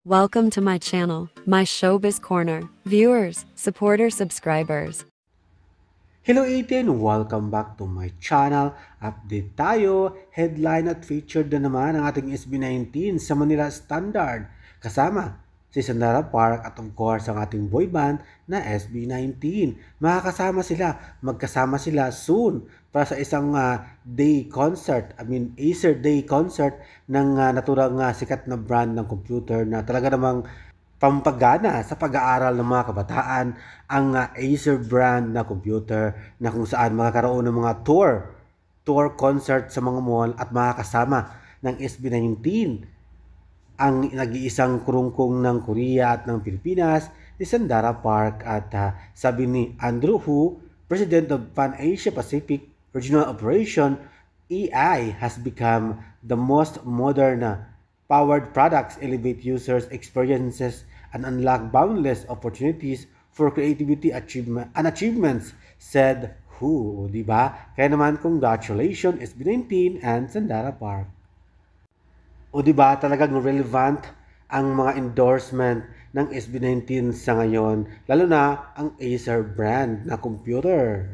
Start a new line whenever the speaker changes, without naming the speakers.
Welcome to my channel, my Showbiz Corner. Viewers, supporters, subscribers.
Hello 18! Welcome back to my channel. Update tayo. Headline at featured na naman ang ating SB19 sa Manila Standard. Kasama si Sandara Park at of course ang ating boy band na SB19. Magkasama sila soon para sa isang day concert. Acer Day concert ng naturang sikat na brand ng computer na talaga namang pampagana sa pag-aaral ng mga kabataan ang Acer brand na computer na kung saan makakaroon ng mga tour concert sa mga mall at makakasama ng SB19 ang nag-iisang kurungkong ng Korea at ng Pilipinas, si Sandara Park at sabi ni Andrew Hu, President of Pan Asia Pacific Regional Operation, AI has become the most modern powered products elevate users' experiences and unlock boundless opportunities for creativity and achievements, said Hu. Diba? Kaya naman, congratulations SB19 and Sandara Park. O diba talagang relevant ang mga endorsement ng SB19 sa ngayon, lalo na ang Acer brand na computer.